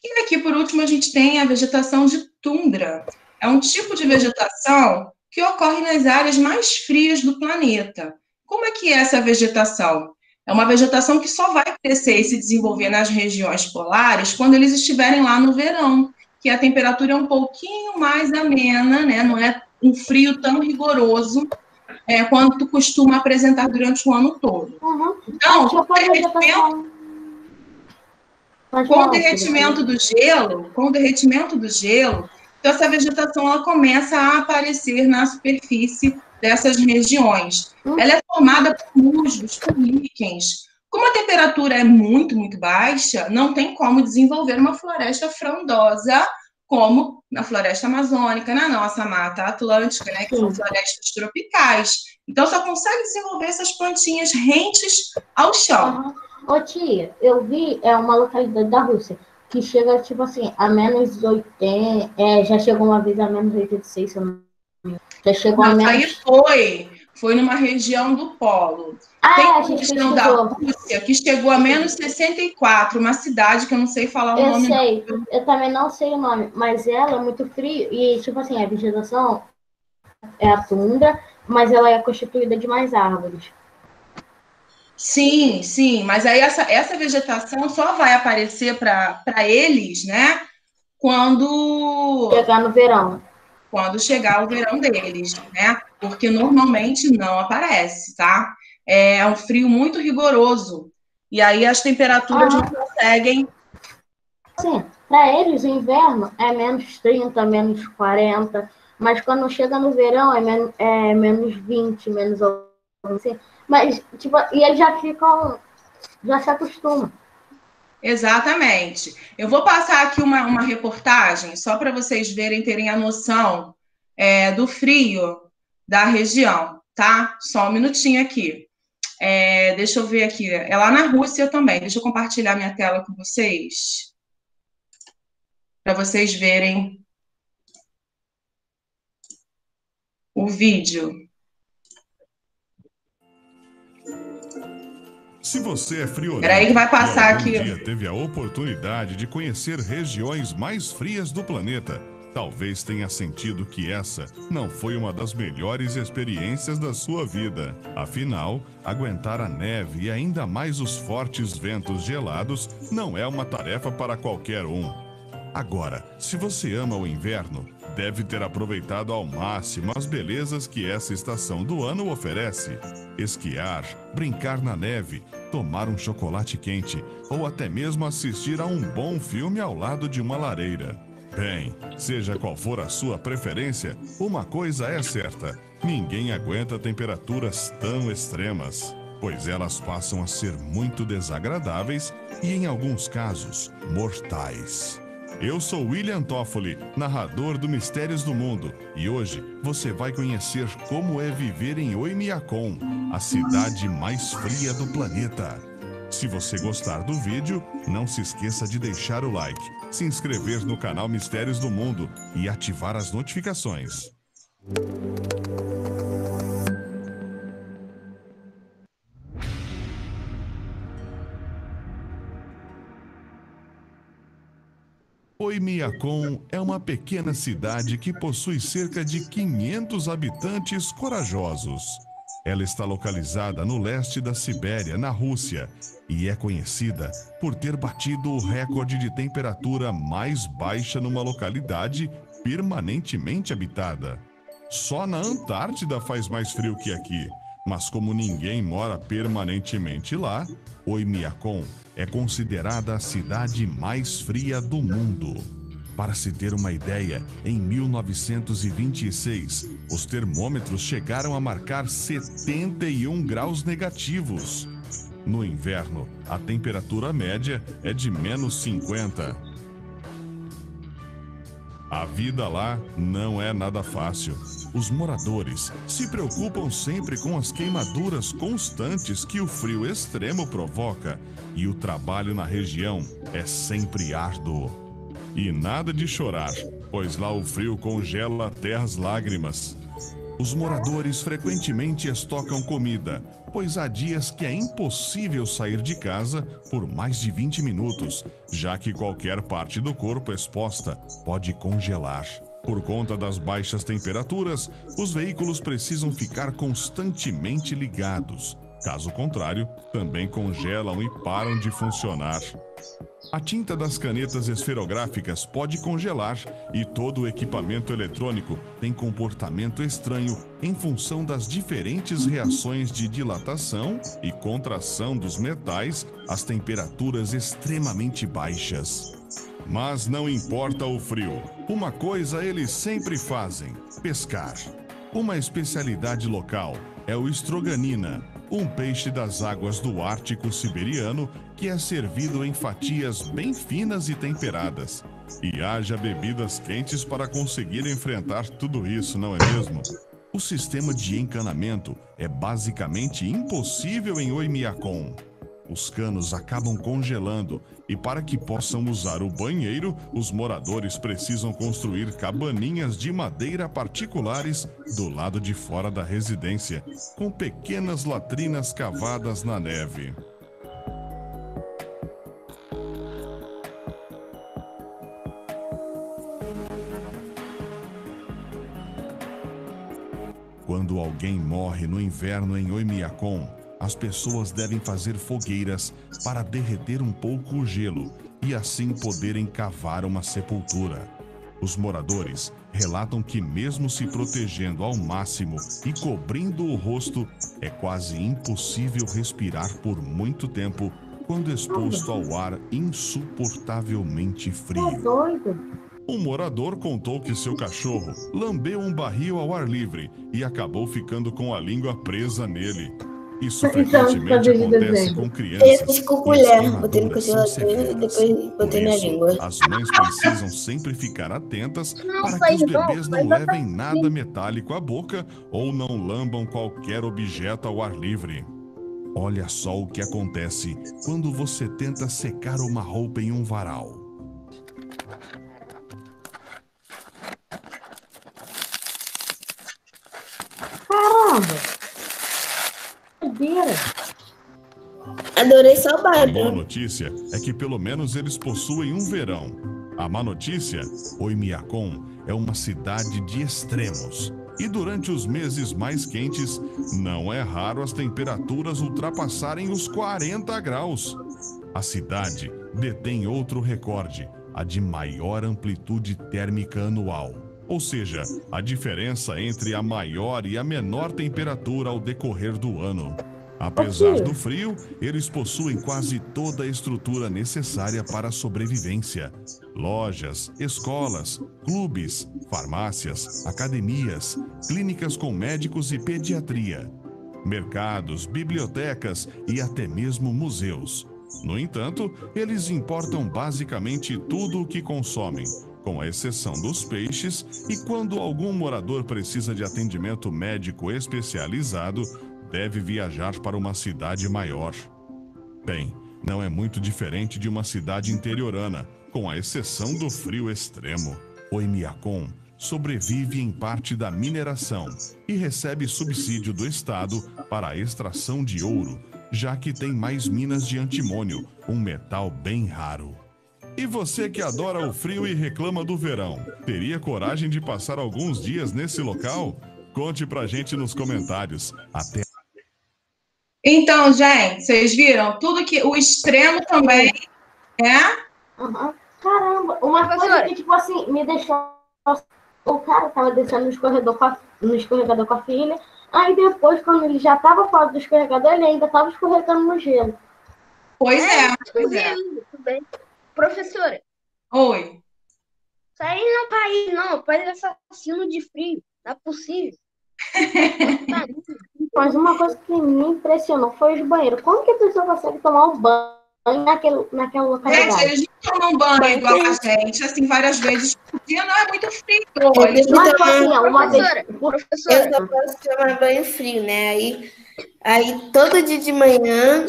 E aqui, por último, a gente tem a vegetação de tundra. É um tipo de vegetação que ocorre nas áreas mais frias do planeta. Como é que é essa vegetação? É uma vegetação que só vai crescer e se desenvolver nas regiões polares quando eles estiverem lá no verão, que a temperatura é um pouquinho mais amena, né? Não é um frio tão rigoroso quanto costuma apresentar durante o ano todo. Então, com o derretimento do gelo, então essa vegetação ela começa a aparecer na superfície dessas regiões. Ela é formada por musgos, por líquens. Como a temperatura é muito, muito baixa, não tem como desenvolver uma floresta frondosa como na floresta amazônica, na nossa mata atlântica, né, que são florestas tropicais. Então, só consegue desenvolver essas plantinhas rentes ao chão. Ô, tia, eu vi uma localidade da Rússia que chega, tipo assim, a menos 80, já chegou uma vez a menos 86, se eu não me engano. Já chegou a menos... Aí foi numa região do polo. Tem uma região da Rússia que chegou a menos 64, uma cidade que eu não sei falar o nome. Eu sei, eu também não sei o nome, mas ela é muito fria e, tipo assim, a vegetação é a tundra, mas ela é constituída de mais árvores. Sim, sim, mas aí essa vegetação só vai aparecer para eles, né, quando chegar no verão. Quando chegar o verão deles, né? Porque normalmente não aparece, tá? É um frio muito rigoroso. E aí as temperaturas não conseguem... Sim, para eles o inverno é menos 30, menos 40, mas quando chega no verão é menos 20, menos assim. Mas, tipo, e eles já ficam já se acostuma. Exatamente. Eu vou passar aqui uma reportagem, só para vocês verem, terem a noção do frio da região, tá? Só um minutinho aqui. Deixa eu ver aqui. É lá na Rússia também. Deixa eu compartilhar minha tela com vocês, para vocês verem o vídeo. Se você é friorento, Peraí que vai passar e algum aqui. dia teve a oportunidade de conhecer regiões mais frias do planeta, talvez tenha sentido que essa não foi uma das melhores experiências da sua vida. Afinal, aguentar a neve e ainda mais os fortes ventos gelados não é uma tarefa para qualquer um. Agora, se você ama o inverno, deve ter aproveitado ao máximo as belezas que essa estação do ano oferece. Esquiar, brincar na neve, tomar um chocolate quente ou até mesmo assistir a um bom filme ao lado de uma lareira. Bem, seja qual for a sua preferência, uma coisa é certa: ninguém aguenta temperaturas tão extremas, pois elas passam a ser muito desagradáveis e, em alguns casos, mortais. Eu sou William Toffoli, narrador do Mistérios do Mundo, e hoje você vai conhecer como é viver em Oymyakon, a cidade mais fria do planeta. Se você gostar do vídeo, não se esqueça de deixar o like, se inscrever no canal Mistérios do Mundo e ativar as notificações. Oymyakon é uma pequena cidade que possui cerca de 500 habitantes corajosos. Ela está localizada no leste da Sibéria, na Rússia, e é conhecida por ter batido o recorde de temperatura mais baixa numa localidade permanentemente habitada. Só na Antártida faz mais frio que aqui, mas como ninguém mora permanentemente lá, Oymyakon é considerada a cidade mais fria do mundo. Para se ter uma ideia, em 1926, os termômetros chegaram a marcar 71 graus negativos. No inverno, a temperatura média é de menos 50. A vida lá não é nada fácil. Os moradores se preocupam sempre com as queimaduras constantes que o frio extremo provoca, e o trabalho na região é sempre árduo. E nada de chorar, pois lá o frio congela até as lágrimas. Os moradores frequentemente estocam comida, pois há dias que é impossível sair de casa por mais de 20 minutos, já que qualquer parte do corpo exposta pode congelar. Por conta das baixas temperaturas, os veículos precisam ficar constantemente ligados. Caso contrário, também congelam e param de funcionar. A tinta das canetas esferográficas pode congelar e todo o equipamento eletrônico tem comportamento estranho em função das diferentes reações de dilatação e contração dos metais às temperaturas extremamente baixas. Mas não importa o frio, uma coisa eles sempre fazem: pescar. Uma especialidade local é o stroganina, um peixe das águas do Ártico siberiano que é servido em fatias bem finas e temperadas. E haja bebidas quentes para conseguir enfrentar tudo isso, não é mesmo? O sistema de encanamento é basicamente impossível em Oymyakon. Os canos acabam congelando e, para que possam usar o banheiro, os moradores precisam construir cabaninhas de madeira particulares do lado de fora da residência, com pequenas latrinas cavadas na neve. Quando alguém morre no inverno em Oymyakon, as pessoas devem fazer fogueiras para derreter um pouco o gelo e assim poderem cavar uma sepultura. Os moradores relatam que, mesmo se protegendo ao máximo e cobrindo o rosto, é quase impossível respirar por muito tempo quando exposto ao ar insuportavelmente frio. Um morador contou que seu cachorro lambeu um barril ao ar livre e acabou ficando com a língua presa nele. Isso Então, frequentemente fazer de acontece desenho. com Eu crianças. fiz com E as colher, botei no queimaduras são congelador e severas. depois Por botei na isso, língua. as mães precisam sempre ficar atentas Não para que faz os não, bebês não mas levem nada metálico à boca ou não lambam qualquer objeto ao ar livre. Olha só o que acontece quando você tenta secar uma roupa em um varal. Caramba! Doideira. Adorei só o A boa barulho. notícia é que pelo menos eles possuem um verão. A má notícia, Oymyakon é uma cidade de extremos. E durante os meses mais quentes, não é raro as temperaturas ultrapassarem os 40 graus. A cidade detém outro recorde, a de maior amplitude térmica anual. Ou seja, a diferença entre a maior e a menor temperatura ao decorrer do ano. Apesar do frio, eles possuem quase toda a estrutura necessária para a sobrevivência. Lojas, escolas, clubes, farmácias, academias, clínicas com médicos e pediatria, mercados, bibliotecas e até mesmo museus. No entanto, eles importam basicamente tudo o que consomem, com a exceção dos peixes, e quando algum morador precisa de atendimento médico especializado, deve viajar para uma cidade maior. Bem, não é muito diferente de uma cidade interiorana, com a exceção do frio extremo. Oymyakon sobrevive em parte da mineração e recebe subsídio do Estado para a extração de ouro, já que tem mais minas de antimônio, um metal bem raro. E você que adora o frio e reclama do verão, teria coragem de passar alguns dias nesse local? Conte pra gente nos comentários. Até. Então, gente, vocês viram? Tudo que o extremo também é. Uhum. Caramba, uma coisa que, tipo assim, me deixou. O cara tava descendo no escorregador com a filha. Aí depois, quando ele já tava fora do escorregador, ele ainda tava escorregando no gelo. Pois é. Tudo bem. Professora, Oi. isso aí não é país, não. País assassino de frio. Não é possível. Mas uma coisa que me impressionou foi os banheiros. Como que a pessoa consegue tomar um banho naquela localidade? Gente, eles não tomam banho igual a gente, assim, várias vezes por dia, não é muito frio. Eles Não é tipo assim, uma vez. Professora, Eu só posso tomar banho frio, né? Aí todo dia de manhã,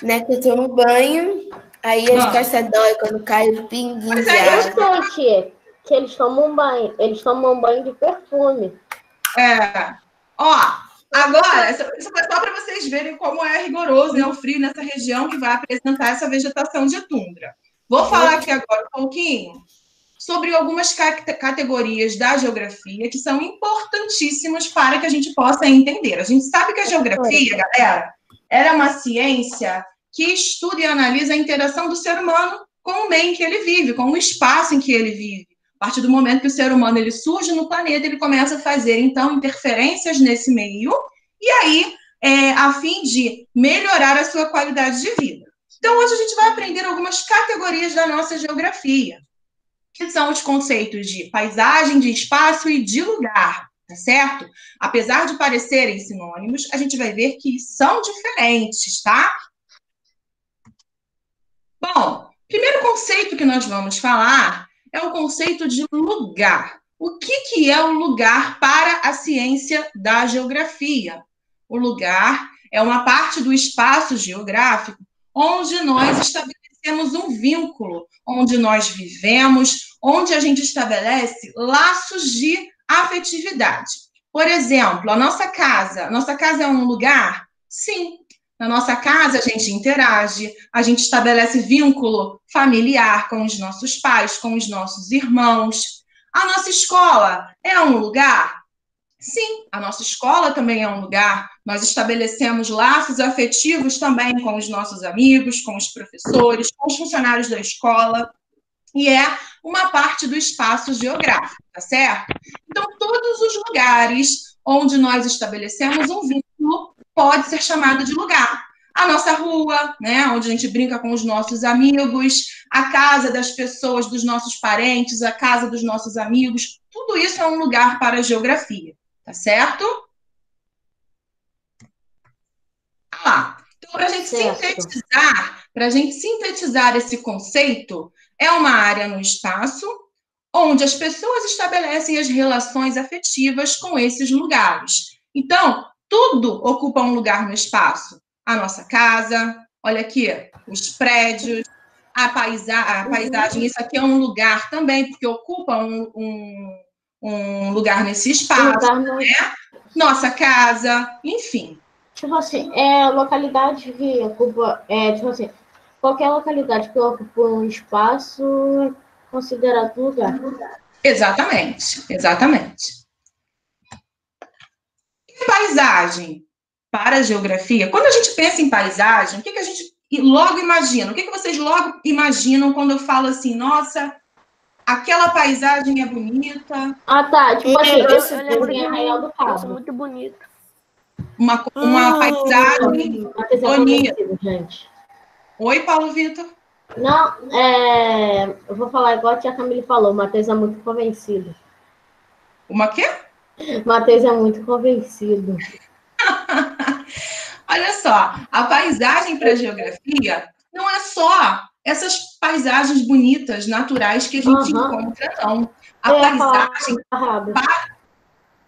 né, que eu tomo banho, aí as costas dói quando cai o pinguinho Mas de aí água. Eu sei que eles tomam um banho de perfume. É. Ó, agora, isso foi só para vocês verem como é rigoroso, né, o frio nessa região que vai apresentar essa vegetação de tundra. Vou falar aqui agora um pouquinho sobre algumas categorias da geografia que são importantíssimas para que a gente possa entender. A gente sabe que a geografia, galera, era uma ciência que estuda e analisa a interação do ser humano com o meio em que ele vive, com o espaço em que ele vive. A partir do momento que o ser humano ele surge no planeta, ele começa a fazer, então, interferências nesse meio, e aí, a fim de melhorar a sua qualidade de vida. Então, hoje a gente vai aprender algumas categorias da nossa geografia, que são os conceitos de paisagem, de espaço e de lugar, tá certo? Apesar de parecerem sinônimos, a gente vai ver que são diferentes, tá? Bom, primeiro conceito que nós vamos falar é o conceito de lugar. O que é o lugar para a ciência da geografia? O lugar é uma parte do espaço geográfico onde nós estabelecemos um vínculo, onde nós vivemos, onde a gente estabelece laços de afetividade. Por exemplo, a nossa casa é um lugar? Sim. Na nossa casa, a gente interage, a gente estabelece vínculo familiar com os nossos pais, com os nossos irmãos. A nossa escola é um lugar? Sim, a nossa escola também é um lugar. Nós estabelecemos laços afetivos também com os nossos amigos, com os professores, com os funcionários da escola. E é uma parte do espaço geográfico, tá certo? Então, todos os lugares onde nós estabelecemos um vínculo pode ser chamado de lugar. A nossa rua, né, onde a gente brinca com os nossos amigos, a casa das pessoas, dos nossos parentes, a casa dos nossos amigos, tudo isso é um lugar para a geografia, tá certo? lá. Então, para a gente sintetizar esse conceito, é uma área no espaço onde as pessoas estabelecem as relações afetivas com esses lugares. Então, tudo ocupa um lugar no espaço. A nossa casa, olha aqui, os prédios, a paisagem, isso aqui é um lugar também, porque ocupa um lugar nesse espaço, né? Nossa casa, enfim. Tipo assim, localidade que ocupa, tipo assim, qualquer localidade que ocupa um espaço é considerado lugar. Exatamente, exatamente. E paisagem para a geografia? Quando a gente pensa em paisagem, o que a gente logo imagina? O que vocês logo imaginam quando eu falo assim, nossa, aquela paisagem é bonita? Ah, tá. Tipo assim, Eu lembro de Arraial do Nossa, Cabo. muito bonito. Uma paisagem bonita. Gente. Oi, Paulo Vitor. Não, eu vou falar igual a tia Camille falou, o Matheus é muito convencido. Uma quê? Matheus é muito convencido. Olha só, a paisagem para a geografia não é só essas paisagens bonitas, naturais que a gente encontra, não.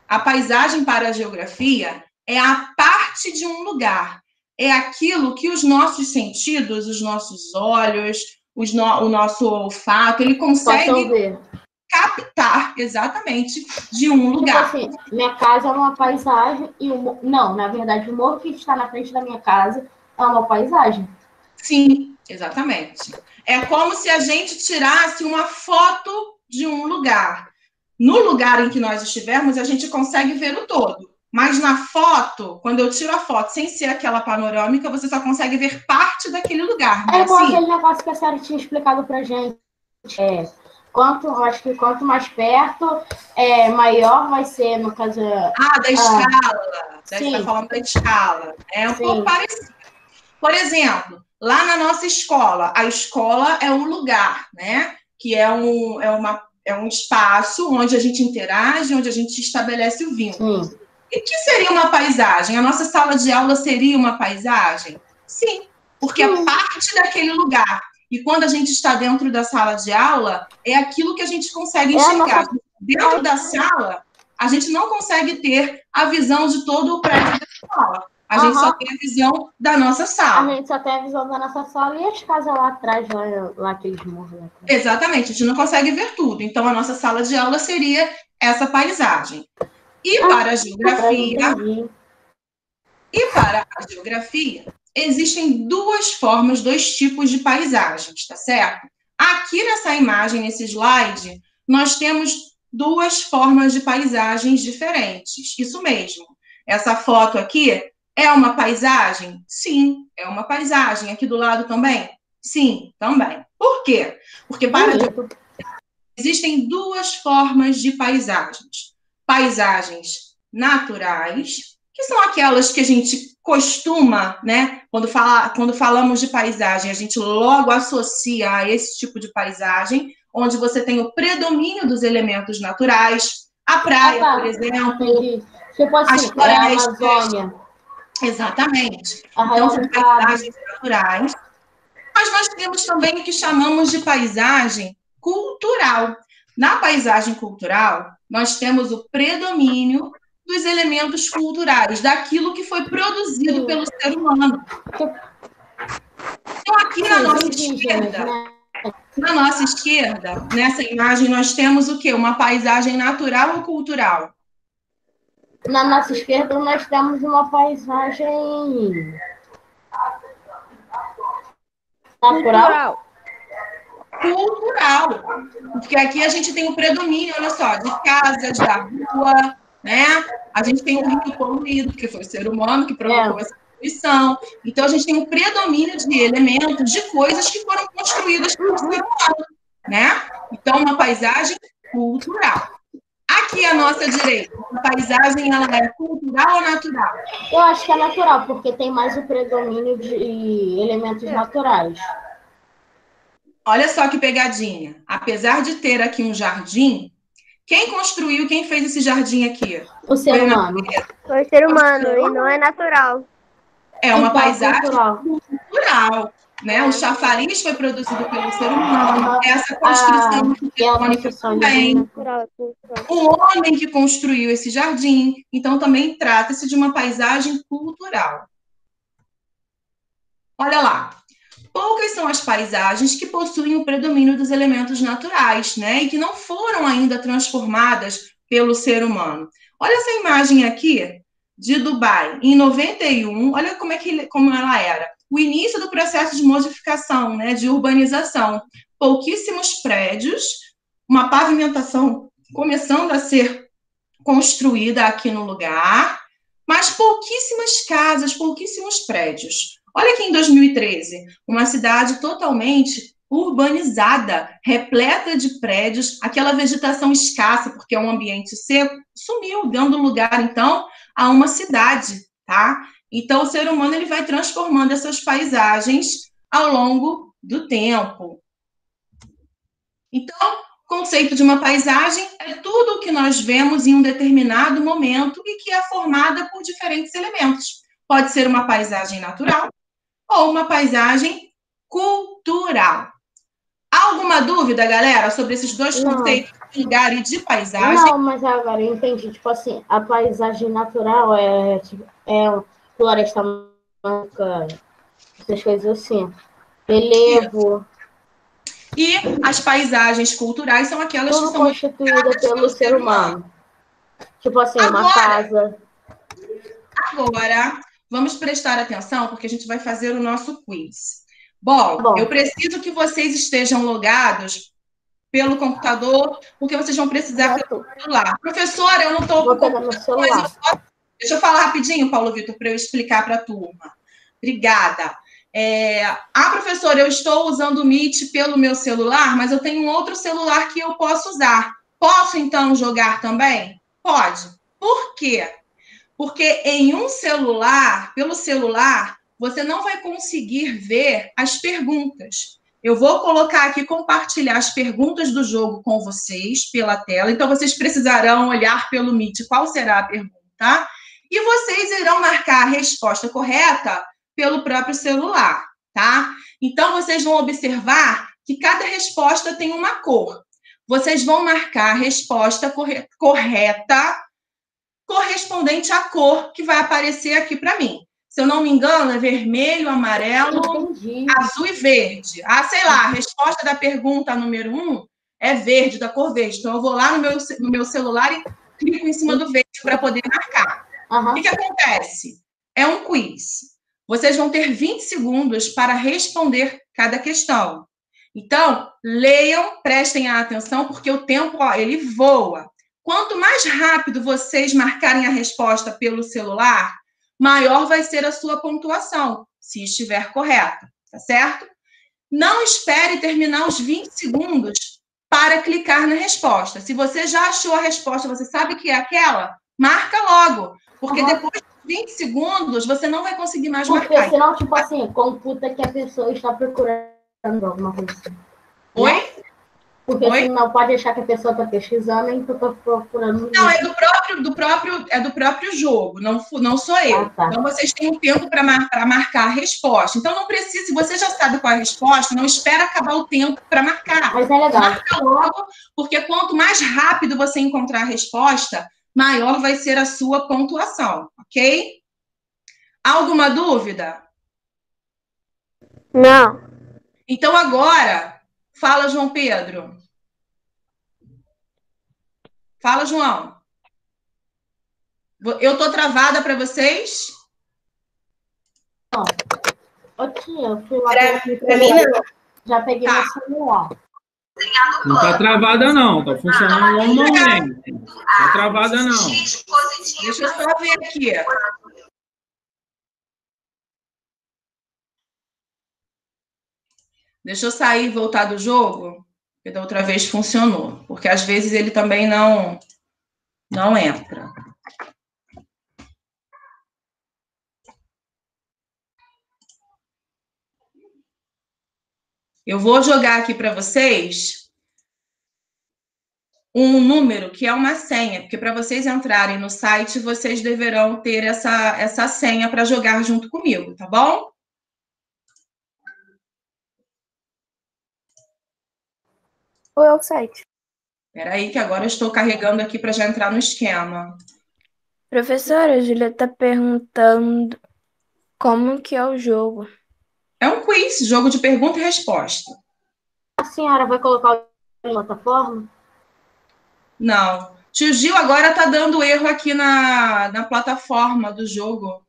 A paisagem para a geografia é a parte de um lugar. É aquilo que os nossos sentidos, os nossos olhos, o nosso olfato, ele consegue captar exatamente de um lugar. Tipo assim, minha casa é uma paisagem e não, na verdade, o morro que está na frente da minha casa é uma paisagem. Sim, exatamente. É como se a gente tirasse uma foto de um lugar. No lugar em que nós estivermos, a gente consegue ver o todo. Mas na foto, quando eu tiro a foto sem ser aquela panorâmica, você só consegue ver parte daquele lugar. É igual aquele negócio que a senhora tinha explicado pra gente. Acho que quanto mais perto, maior vai ser, no caso... da escala. Você está falando da escala. É um pouco parecido. Por exemplo, lá na nossa escola, a escola é um lugar, né? Que é um espaço onde a gente interage, onde a gente estabelece o vínculo. E que seria uma paisagem? A nossa sala de aula seria uma paisagem? Sim, porque é parte daquele lugar. E quando a gente está dentro da sala de aula, é aquilo que a gente consegue enxergar. Dentro da sala, a gente não consegue ter a visão de todo o prédio da escola. A gente só tem a visão da nossa sala. A gente só tem a visão da nossa sala e as casas lá atrás, lá aqueles morros. Exatamente, a gente não consegue ver tudo. Então, a nossa sala de aula seria essa paisagem. E para a geografia, existem dois tipos de paisagens, tá certo? Aqui nessa imagem, nesse slide, nós temos duas formas de paisagens diferentes. Isso mesmo. Essa foto aqui é uma paisagem? Sim, é uma paisagem. Aqui do lado também? Sim, também. Por quê? Porque existem duas formas de paisagens. Paisagens naturais, que são aquelas que a gente costuma, né? Quando falamos de paisagem, a gente logo associa a esse tipo de paisagem, onde você tem o predomínio dos elementos naturais, a praia, por exemplo, tipo assim, as florestas. A Amazônia. Exatamente. Então, são paisagens naturais. Mas nós temos também o que chamamos de paisagem cultural. Na paisagem cultural, nós temos o predomínio dos elementos culturais, daquilo que foi produzido pelo ser humano. Então, aqui na nossa esquerda, nessa imagem, nós temos o quê? Uma paisagem natural ou cultural? Na nossa esquerda, nós temos uma paisagem natural. Cultural. Porque aqui a gente tem o predomínio, olha só, de casas, da rua, né? A gente tem o rio poluído, porque foi o ser humano que provocou essa poluição. Então, a gente tem um predomínio de elementos, de coisas que foram construídas pelo ser humano, né? Então, uma paisagem cultural. Aqui à nossa direita, a paisagem, ela é cultural ou natural? Eu acho que é natural, porque tem mais o predomínio de elementos naturais. Olha só que pegadinha. Apesar de ter aqui um jardim, quem construiu, quem fez esse jardim aqui? O ser humano. Foi o ser humano, e não é natural. É uma Então, paisagem cultural. cultural, né? O chafariz foi produzido pelo ser humano, essa construção Que é a arquitetônica construção também, Cultural, cultural. o homem que construiu esse jardim, então também trata-se de uma paisagem cultural. Olha lá, poucas são as paisagens que possuem o predomínio dos elementos naturais, né? E que não foram ainda transformadas pelo ser humano. Olha essa imagem aqui de Dubai, em 91, olha como ela era. O início do processo de modificação, né, de urbanização. Pouquíssimos prédios, uma pavimentação começando a ser construída aqui no lugar, mas pouquíssimas casas, pouquíssimos prédios. Olha aqui em 2013, uma cidade totalmente urbanizada, repleta de prédios, aquela vegetação escassa, porque é um ambiente seco, sumiu, dando lugar, então, a uma cidade, tá? Então, o ser humano ele vai transformando essas paisagens ao longo do tempo. Então, o conceito de uma paisagem é tudo o que nós vemos em um determinado momento e que é formada por diferentes elementos. Pode ser uma paisagem natural ou uma paisagem cultural. Há alguma dúvida, galera, sobre esses dois conceitos de lugar e de paisagem? Não, mas agora eu entendi. Tipo assim, a paisagem natural é, tipo, floresta branca, essas coisas assim. Relevo. E as paisagens culturais são aquelas que Tudo são constituído pelo ser humano. Tipo assim, uma casa. Agora, vamos prestar atenção, porque a gente vai fazer o nosso quiz. Bom, eu preciso que vocês estejam logados pelo computador, porque vocês vão precisar pelo celular. Professora, eu não estou Vou pegar meu celular. Deixa eu falar rapidinho, Paulo Vitor, para eu explicar para a turma. Obrigada. Professora, eu estou usando o Meet pelo meu celular, mas eu tenho um outro celular que eu posso usar. Posso, então, jogar também? Pode. Por quê? Porque em um celular, pelo celular, você não vai conseguir ver as perguntas. Eu vou colocar aqui, compartilhar as perguntas do jogo com vocês pela tela. Então, vocês precisarão olhar pelo Meet qual será a pergunta. E vocês irão marcar a resposta correta pelo próprio celular, tá? Então, vocês vão observar que cada resposta tem uma cor. Vocês vão marcar a resposta correta correspondente à cor que vai aparecer aqui para mim. Se eu não me engano, é vermelho, amarelo, azul e verde. Sei lá, a resposta da pergunta número 1 é verde, da cor verde. Então, eu vou lá no meu celular e clico em cima do verde para poder marcar. O que acontece? É um quiz. Vocês vão ter 20 segundos para responder cada questão. Então, leiam, prestem atenção, porque o tempo, ele voa. Quanto mais rápido vocês marcarem a resposta pelo celular, maior vai ser a sua pontuação, se estiver correta, tá certo? Não espere terminar os 20 segundos para clicar na resposta. Se você já achou a resposta, você sabe que é aquela, marca logo, porque depois de 20 segundos você não vai conseguir mais marcar. Porque senão, tipo assim, computa que a pessoa está procurando alguma coisa assim. Oi? Porque senão pode achar que a pessoa está pesquisando e eu estou procurando. Não, é do próprio jogo, não sou eu. Tá. Então, vocês têm um tempo para marcar a resposta. Então, não precisa, se você já sabe qual é a resposta, não espera acabar o tempo para marcar. Mas é legal. Marca logo, porque quanto mais rápido você encontrar a resposta, maior vai ser a sua pontuação, ok? Alguma dúvida? Não. Então, agora, fala, João Pedro. Fala, João. Eu tô travada para vocês? Não. Eu fui lá Para mim, não. Já peguei meu celular. Não tá travada, não. Tá funcionando normalmente. Não tá travada, não. Deixa eu só ver aqui. Deixa eu sair e voltar do jogo, porque da outra vez funcionou. Porque às vezes ele também não entra. Eu vou jogar aqui para vocês um número que é uma senha, porque para vocês entrarem no site, vocês deverão ter essa senha para jogar junto comigo, tá bom? Qual é o site? Espera aí que agora eu estou carregando aqui para já entrar no esquema. Professora, a Júlia está perguntando como que é o jogo. É um quiz, jogo de pergunta e resposta. A senhora vai colocar na plataforma? Não. Tio Gil agora está dando erro aqui na plataforma do jogo.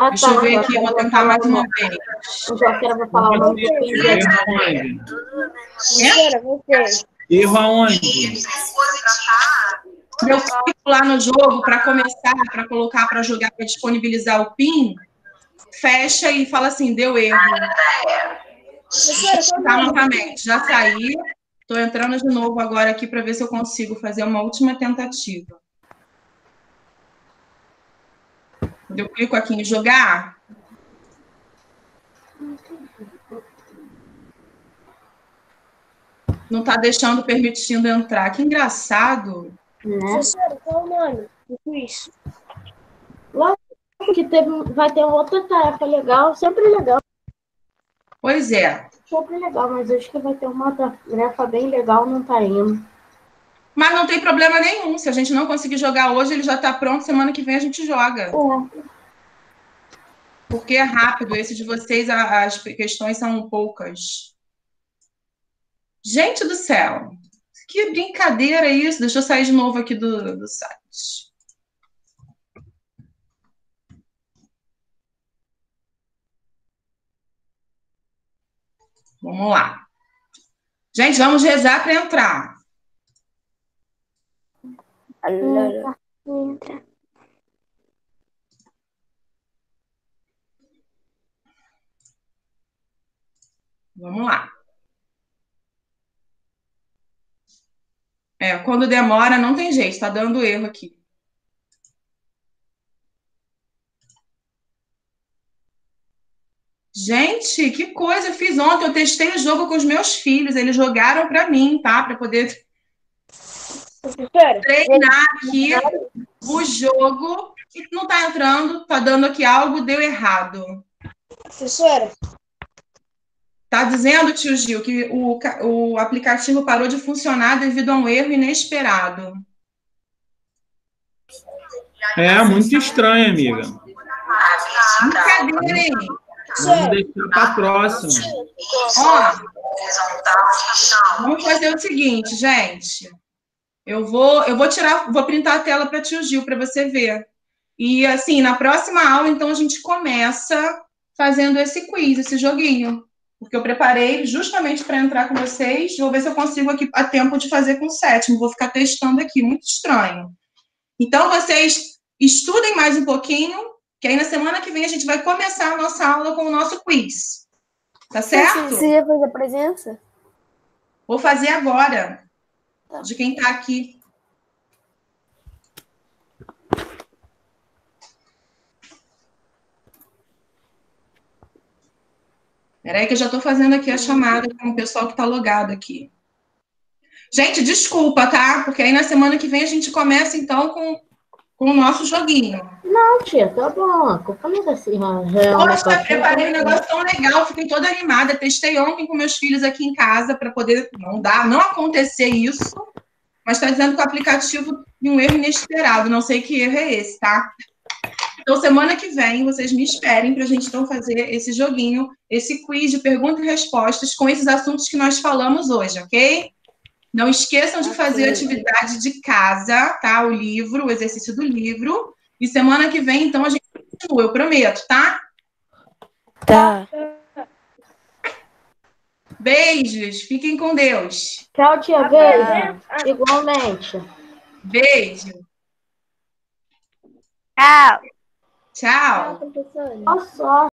Deixa eu ver aqui, vou tentar mais uma vez. O Joaquim vai falar o nome do quiz. Erro aonde? Erro aonde? Eu clico lá no jogo para começar, para colocar, para jogar, para disponibilizar o PIN, fecha e fala assim, deu erro. Tá novamente, já saí. Estou entrando de novo agora aqui para ver se eu consigo fazer uma última tentativa. Quando eu clico aqui em jogar, não está deixando, permitindo entrar. Que engraçado. Professora, qual o nome do quiz? Logo que vai ter outra tarefa legal, sempre legal. Pois é. Sempre legal, mas acho que vai ter uma tarefa bem legal, não tá indo. Mas não tem problema nenhum. Se a gente não conseguir jogar hoje, ele já está pronto. Semana que vem a gente joga. Porque é rápido. Esse de vocês, as questões são poucas. Gente do céu. Que brincadeira é isso? Deixa eu sair de novo aqui do site. Vamos lá. Gente, vamos rezar para entrar. Entra. Vamos lá. Quando demora, não tem jeito, está dando erro aqui. Gente, que coisa eu fiz ontem. Eu testei o jogo com os meus filhos. Eles jogaram para mim, tá? Para poder treinar aqui o jogo. E não está entrando, está dando aqui algo, deu errado. Professora? Está dizendo, tio Gil, que o aplicativo parou de funcionar devido a um erro inesperado. É, muito estranho, amiga. Brincadeira, hein? Vamos deixar para a próxima. Ó, vamos fazer o seguinte, gente. Eu vou printar a tela para tio Gil, para você ver. E, assim, na próxima aula, então, a gente começa fazendo esse quiz, esse joguinho. Porque eu preparei justamente para entrar com vocês. Vou ver se eu consigo aqui a tempo de fazer com o 7º. Vou ficar testando aqui, muito estranho. Então, vocês estudem mais um pouquinho, que aí na semana que vem a gente vai começar a nossa aula com o nosso quiz. Tá certo? Você já fez a presença? Vou fazer agora, de quem está aqui. Espera aí que eu já estou fazendo aqui a chamada com o pessoal que está logado aqui. Gente, desculpa, tá? Porque aí na semana que vem a gente começa, então, com o nosso joguinho. Não, tia, tá bom. Como é que assim? Poxa, preparei um negócio tão legal, fiquei toda animada. Testei ontem com meus filhos aqui em casa para poder não acontecer isso. Mas está dizendo que o aplicativo tem um erro inesperado. Não sei que erro é esse, tá? Então, semana que vem, vocês me esperem para a gente, então, fazer esse joguinho, esse quiz de perguntas e respostas com esses assuntos que nós falamos hoje, ok? Não esqueçam de fazer a atividade de casa, tá? O livro, o exercício do livro. E semana que vem, então, a gente continua, eu prometo, tá? Tá. Beijos, fiquem com Deus. Tchau, tia. Beijo. Igualmente. Beijo. Tchau. Tchau. Professora. Olha só.